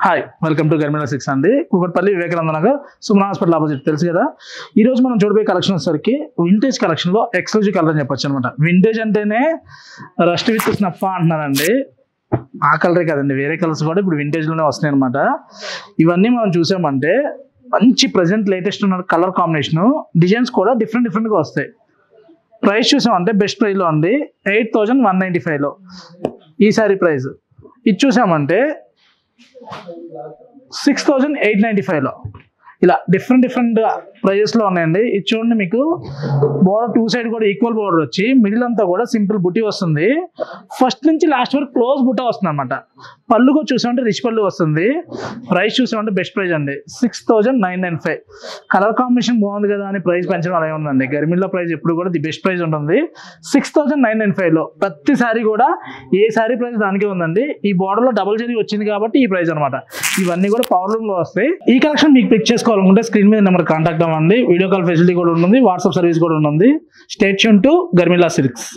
Hi welcome to గర్మిలా 6 అండి. Kukatpally Vivekananda Nagar Suman hospital opposite తెలుసు కదా. ఈ రోజు మనం చూడబోయే కలెక్షన్ వచ్చేసరికి వింటేజ్ కలెక్షన్ లో ఎక్స్క్లూజివ్ కలర్ అని చెప్పొచ్చు అనమాట. వింటేజ్ అంటేనే రస్ట్ విత్ స్నఫ్ అంటున్నారండి. ఆ కలరే కదండి, వేరే కలర్స్ కూడా ఇప్పుడు వింటేజ్ లోనే వస్తున్నాయి అనమాట. ఇవన్నీ మనం చూసామంటే మంచి ప్రజెంట్ లేటెస్ట్ ఉన్న కలర్ కాంబినేషన్, డిజైన్స్ కూడా డిఫరెంట్ గా వస్తాయి. ప్రైస్ చూసామంటే బెస్ట్ ప్రైస్ లో ఉంది 8195 లో ఈ సారీ ప్రైస్. ఇది చూసామంటే 6895 లో ఇలా డిఫరెంట్ ప్రైజెస్ లో ఉన్నాయండి. ఇది చూడండి, మీకు బోర్డర్ టూ సైడ్ కూడా ఈక్వల్ బోర్డర్ వచ్చి మిడిల్ అంతా కూడా సింపుల్ బుటీ వస్తుంది. ఫస్ట్ నుంచి లాస్ట్ వరకు క్లోజ్ బుట్ట వస్తుంది అనమాట. పళ్ళుగా చూసామంటే రిచ్ పళ్ళు వస్తుంది. ప్రైస్ చూసామంటే బెస్ట్ ప్రైస్ అండి 6995. కలర్ కాంబినేషన్ బాగుంది కదా అని ప్రైస్ పెంచడం అలా ఉందండి. గర్మిల్లో ప్రైస్ ఎప్పుడు కూడా ది బెస్ట్ ప్రైస్ ఉంటుంది 6995 లో. ప్రతి సారీ కూడా ఏ సారీ ప్రైస్ దానికే ఉందండి. ఈ బోర్డర్ లో డబుల్ జరీ వచ్చింది కాబట్టి ఈ ప్రైస్ అనమాట. ఇవన్నీ కూడా పవర్ లూమ్ లో వస్తాయి. ఈ కలెక్షన్ మీకు పిక్ చేసుకోవాలనుకుంటే స్క్రీన్ మీద నెంబర్ కాంటాక్ట్ అవ్వండి. వీడియో కాల్ ఫెసిలిటీ కూడా ఉంటుంది, వాట్సాప్ సర్వీస్ కూడా ఉంటుంది. Stay tune to Garmila silks.